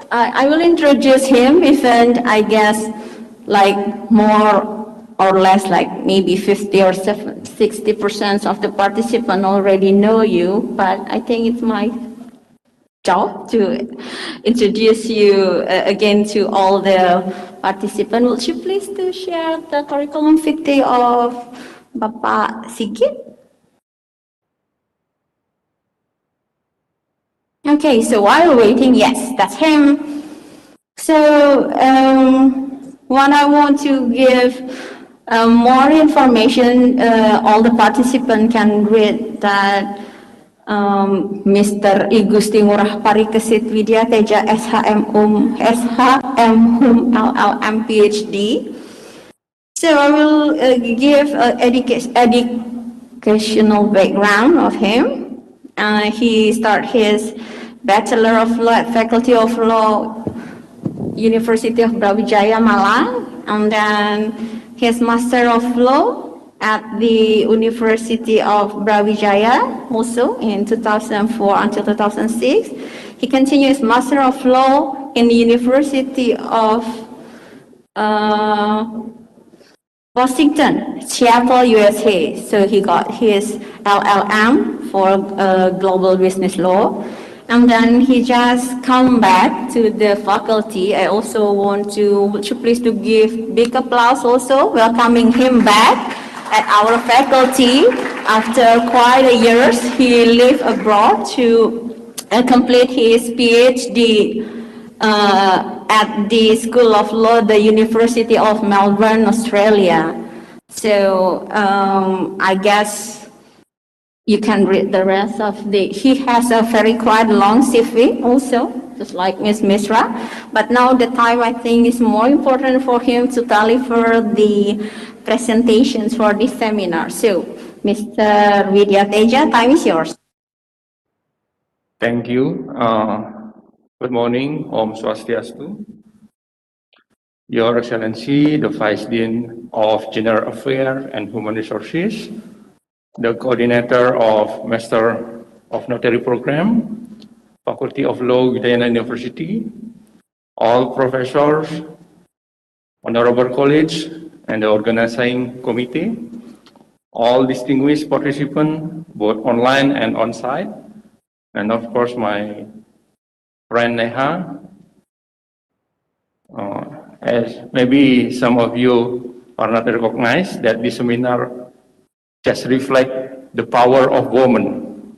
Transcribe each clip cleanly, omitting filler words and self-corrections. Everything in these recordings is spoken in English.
I will introduce him, even I guess like more or less like maybe 50 or 60% of the participants already know you, but I think it's my job to introduce you again to all the participants. Would you please to share the curriculum vitae of Bapak Sigit? Okay, so while waiting, yes, that's him. So what I want to give more information, all the participants can read that Mr. I Gusti Ngurah Parikesit Widya Teja SHM Hum LLM PhD. So I will give educational background of him. He started his Bachelor of Law at Faculty of Law, University of Brawijaya, Malang, and then his Master of Law at the University of Brawijaya, also in 2004 until 2006. He continued his Master of Law in the University of Washington, Seattle, USA. So he got his LLM for Global Business Law. And then he just come back to the faculty. I also want to, would you please to give big applause also, welcoming him back at our faculty. After quite a years, he lived abroad to complete his PhD at the School of Law, the University of Melbourne, Australia. So I guess you can read the rest of he has a very quite long CV also, just like Ms. Misra. But now the time I think is more important for him to deliver the presentations for this seminar. So Mr. Widya Teja, time is yours. Thank you. Good morning, Om Swastiastu. Your Excellency, the Vice Dean of General Affairs and Human Resources, the Coordinator of Master of Notary Program, Faculty of Law Udayana University, all professors, honorable colleagues, and the organizing committee, all distinguished participants, both online and on-site, and of course my friend Neha. As maybe some of you are not recognized that this seminar just reflect the power of women.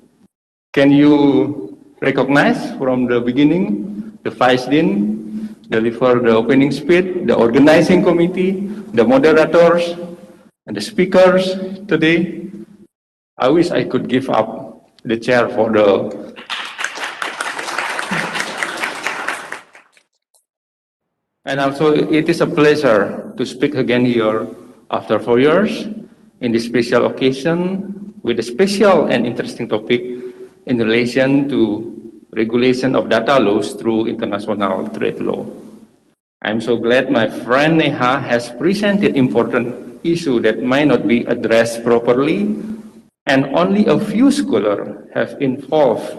Can you recognize from the beginning, the Vice Dean deliver the opening speech, the organizing committee, the moderators, and the speakers today? I wish I could give up the chair for the and also it is a pleasure to speak again here after 4 years in this special occasion with a special and interesting topic in relation to regulation of data laws through international trade law. I'm so glad my friend Neha has presented important issue that might not be addressed properly, and only a few scholars have involved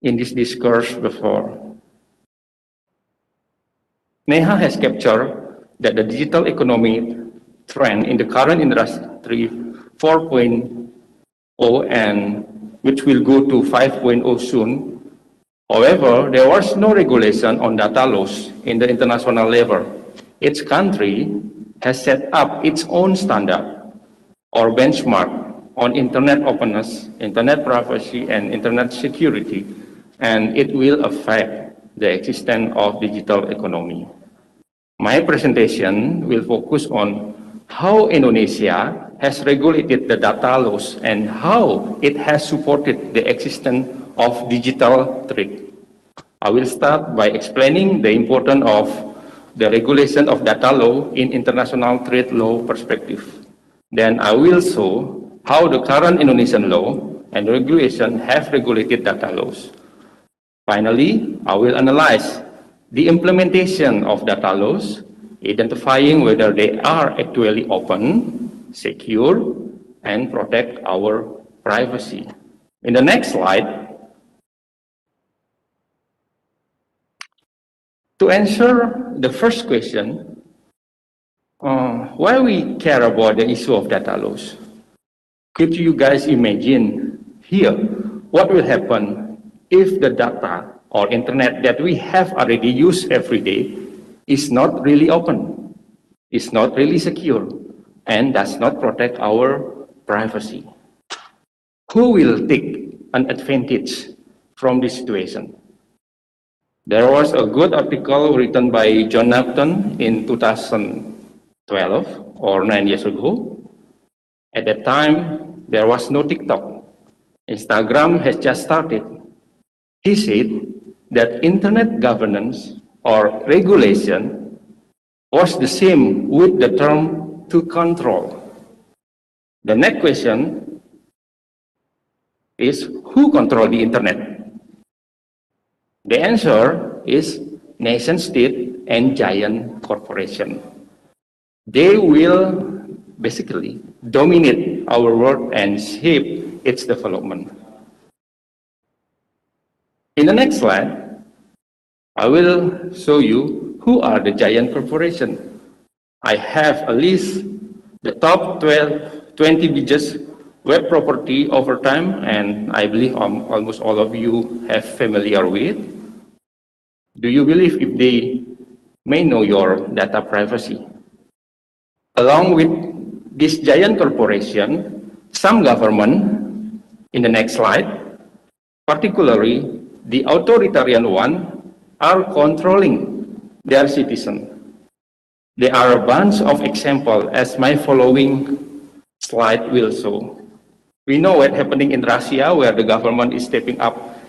in this discourse before. Neha has captured that the digital economy trend in the current industry 4.0 and which will go to 5.0 soon. However, there was no regulation on data laws in the international level. Each country has set up its own standard or benchmark on internet openness, internet privacy, and internet security, and it will affect the existence of digital economy. My presentation will focus on how Indonesia has regulated the data laws and how it has supported the existence of digital trade. I will start by explaining the importance of the regulation of data law in international trade law perspective. Then I will show how the current Indonesian law and regulation have regulated data laws. Finally, I will analyze the implementation of data laws identifying whether they are actually open, secure, and protect our privacy. In the next slide, to answer the first question, why we care about the issue of data loss, could you guys imagine here what will happen if the data or internet that we have already used every day is not really open, is not really secure, and does not protect our privacy? Who will take an advantage from this situation? There was a good article written by John Napton in 2012 or 9 years ago. At that time, there was no TikTok. Instagram has just started. He said that internet governance or regulation was the same with the term to control. The next question is, who control the internet? The answer is nation state and giant corporation. They will basically dominate our world and shape its development. In the next slide, I will show you who are the giant corporations. I have a list, the top 20 biggest web property over time, and I believe almost all of you have familiar with. Do you believe if they may know your data privacy? Along with this giant corporation, some government, in the next slide, particularly the authoritarian one, are controlling their citizens. There are a bunch of examples as my following slide will show. We know what's happening in Russia, where the government is stepping up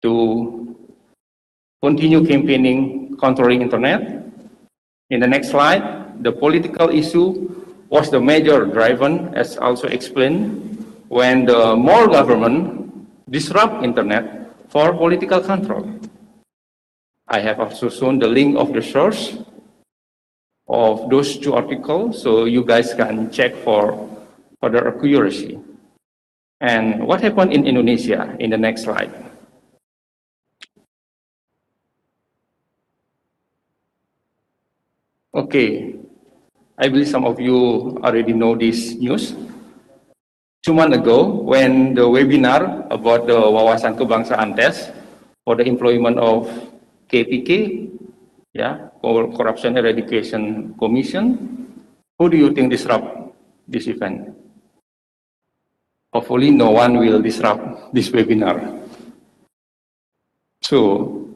to continue campaigning controlling internet. In the next slide, the political issue was the major driver, as also explained, when the more government disrupt internet for political control. I have also shown the link of the source of those two articles, so you guys can check for further accuracy. And what happened in Indonesia in the next slide? Okay, I believe some of you already know this news. 2 months ago, when the webinar about the Wawasan Kebangsaan test for the employment of KPK, Corruption Eradication Commission, who do you think disrupt this event? Hopefully no one will disrupt this webinar. So,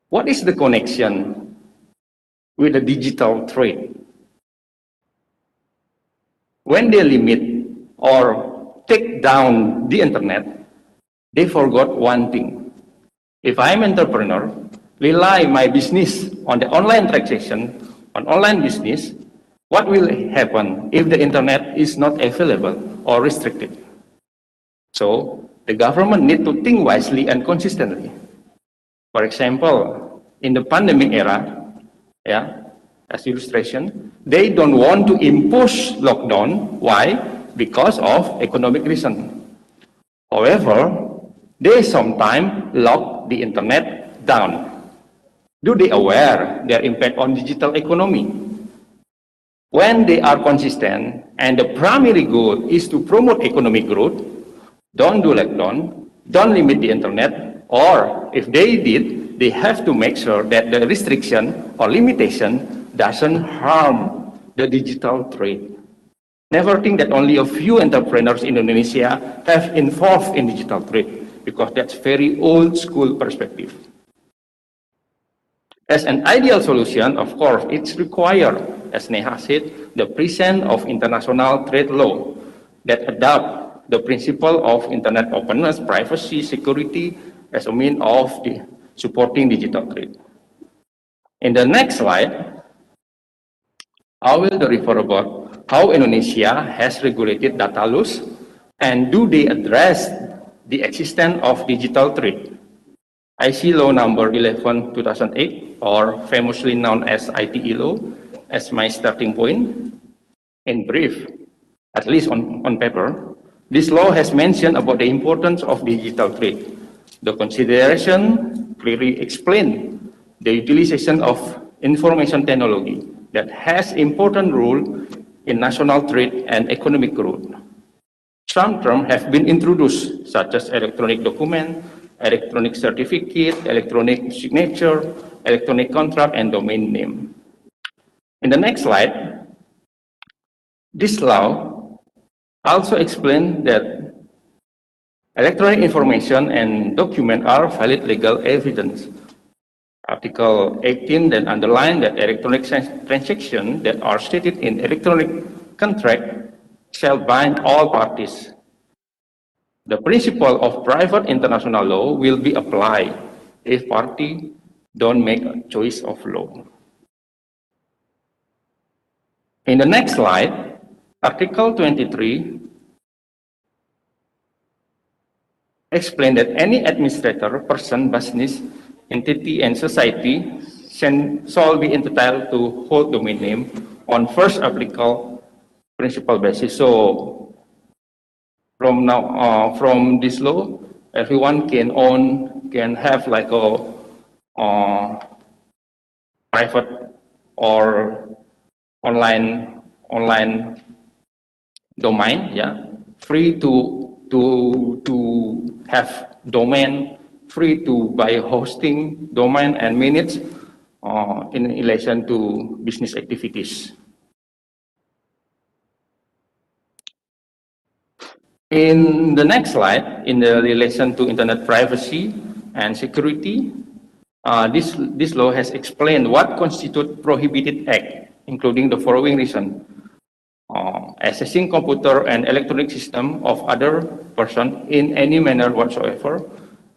what is the connection with the digital trade? When they limit or take down the internet, they forgot one thing. If I'm an entrepreneur, rely my business on the online transaction, on online business, what will happen if the internet is not available or restricted? So the government need to think wisely and consistently. For example, in the pandemic era, as illustration, they don't want to impose lockdown. Why? Because of economic reason. However, they sometimes lock the internet down. Do they aware their impact on digital economy? When they are consistent and the primary goal is to promote economic growth, don't do lockdown, don't limit the internet, or if they did, they have to make sure that the restriction or limitation doesn't harm the digital trade. Never think that only a few entrepreneurs in Indonesia have involved in digital trade, because that's very old school perspective. As an ideal solution, of course, it's required, as Neha said, the presence of international trade law that adopt the principle of internet openness, privacy, security as a means of supporting digital trade. In the next slide, I will refer about how Indonesia has regulated data loss and do they address the existence of digital trade. IC Law number 11, 2008, or famously known as ITE Law, as my starting point. In brief, at least on paper, this law has mentioned about the importance of digital trade. The consideration clearly explain the utilization of information technology that has important role in national trade and economic growth. Some terms have been introduced, such as electronic document, electronic certificate, electronic signature, electronic contract, and domain name. In the next slide, this law also explains that electronic information and document are valid legal evidence. Article 18 then underlined that electronic transactions that are stated in electronic contract shall bind all parties. The principle of private international law will be applied if parties don't make a choice of law. In the next slide, Article 23 explains that any administrator, person, business, entity, and society shall be entitled to hold domain name on first applicable principle basis. So from now, from this law, everyone can have like a private or online domain, yeah, free to have domain, free to buy hosting, domain, and minutes in relation to business activities. In the next slide, in the relation to internet privacy and security, this law has explained what constitutes prohibited act, including the following reason. Accessing computer and electronic system of other person in any manner whatsoever,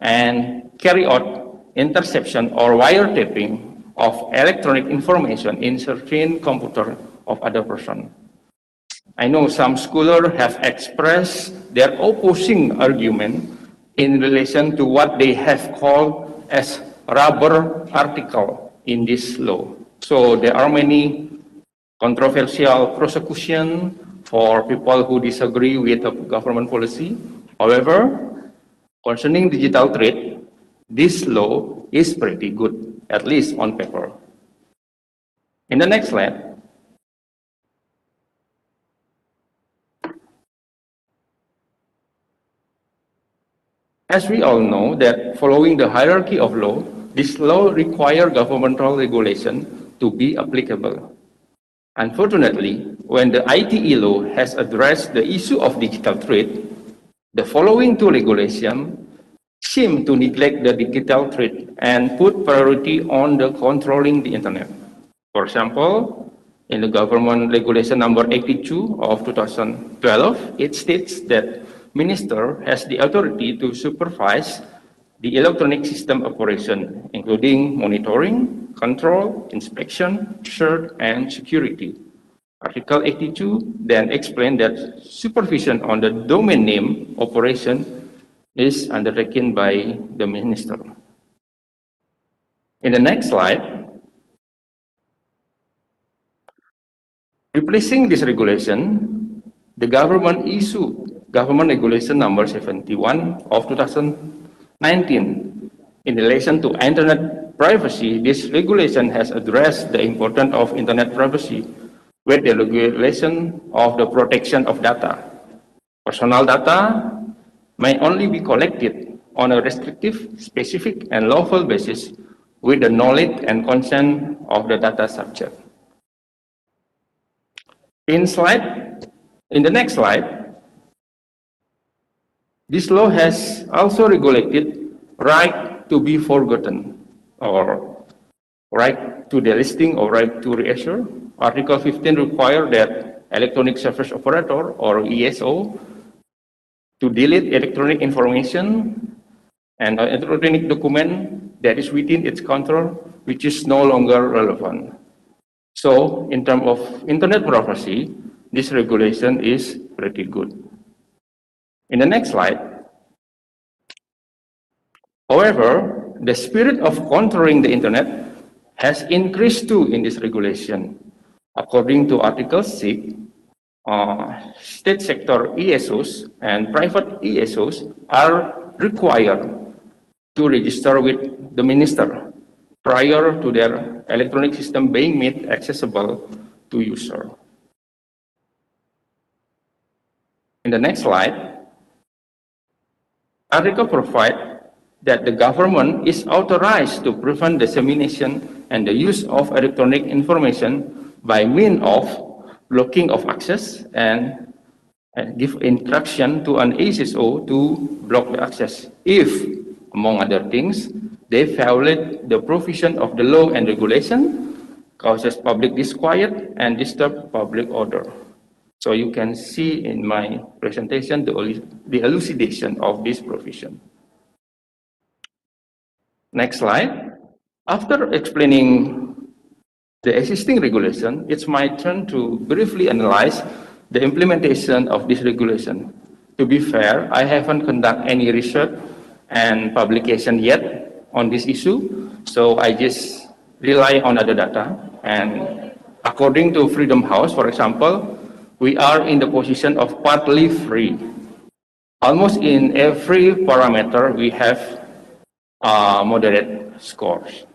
and carry out interception or wiretapping of electronic information in certain computer of other person. I know some scholars have expressed their opposing argument in relation to what they have called as rubber article in this law. So there are many controversial prosecution for people who disagree with the government policy. However, concerning digital trade, this law is pretty good, at least on paper. In the next slide, as we all know that following the hierarchy of law, this law requires governmental regulation to be applicable. Unfortunately, when the ITE law has addressed the issue of digital trade, the following two regulations seem to neglect the digital trade and put priority on the controlling the internet. For example, in the government regulation number 82 of 2012, it states that minister has the authority to supervise the electronic system operation, including monitoring, control, inspection, search, and security. Article 82 then explained that supervision on the domain name operation is undertaken by the minister. In the next slide, replacing this regulation, the government issued Government Regulation number 71 of 2019. In relation to internet privacy, this regulation has addressed the importance of internet privacy with the regulation of the protection of data. Personal data may only be collected on a restrictive, specific, and lawful basis with the knowledge and consent of the data subject. In the next slide, this law has also regulated right to be forgotten, or right to delisting or right to reassure. Article 15 requires that electronic service operator or ESO to delete electronic information and electronic document that is within its control, which is no longer relevant. So, in terms of internet privacy, this regulation is pretty good. In the next slide, however, the spirit of controlling the internet has increased too in this regulation. According to Article 6, state sector ESOs and private ESOs are required to register with the minister prior to their electronic system being made accessible to user. In the next slide, article provides that the government is authorized to prevent dissemination and the use of electronic information by means of blocking of access and give instruction to an ASO to block the access if, among other things, they violate the provision of the law and regulation, causes public disquiet, and disturb public order. So you can see in my presentation the elucidation of this provision. Next slide. After explaining the existing regulation, it's my turn to briefly analyze the implementation of this regulation. To be fair, I haven't conducted any research and publication yet on this issue, so I just rely on other data. And according to Freedom House, for example, we are in the position of partly free. Almost in every parameter, we have moderate scores.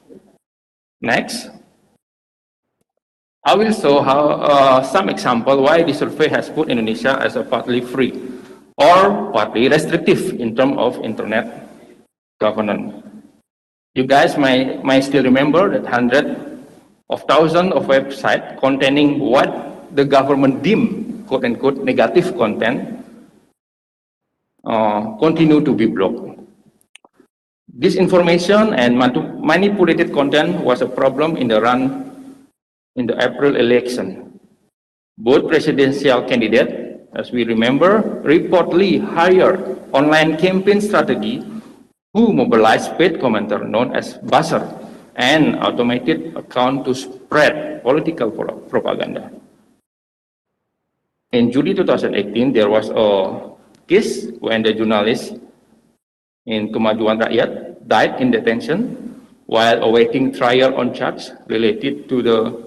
Next. I will show how some example why the survey has put Indonesia as a partly free or partly restrictive in terms of internet governance. You guys might still remember that hundreds of thousands of websites containing what the government deemed quote-unquote negative content continue to be blocked. Disinformation and manipulated content was a problem in the April election. Both presidential candidates, as we remember, reportedly hired online campaign strategy who mobilized paid commenter known as buzzer and automated account to spread political propaganda. In July 2018, there was a case when the journalist in Kemajuan Rakyat died in detention while awaiting trial on charge related to the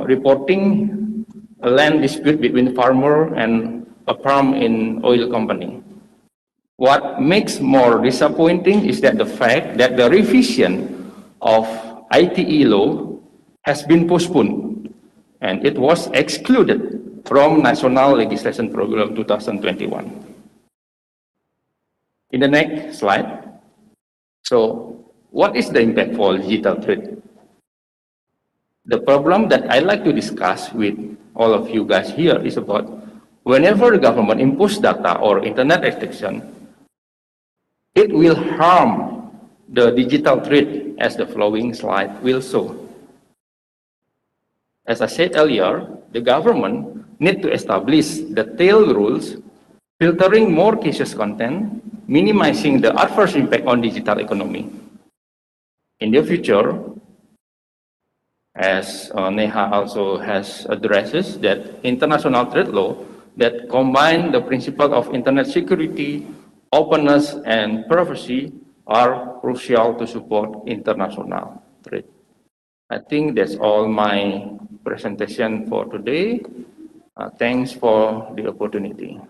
reporting a land dispute between farmer and a farm in oil company. What makes more disappointing is that the fact that the revision of ITE law has been postponed and it was excluded from National Legislation Program 2021. In the next slide. So, what is the impact for digital trade? The problem that I like to discuss with all of you guys here is about whenever the government imposes data or internet restriction, it will harm the digital trade as the following slide will show. As I said earlier, the government needs to establish detailed rules filtering more cases content, minimizing the adverse impact on digital economy. In the future, as Neha also has addresses, that international trade law that combine the principle of internet security, openness, and privacy are crucial to support international trade. I think that's all my presentation for today. Thanks for the opportunity.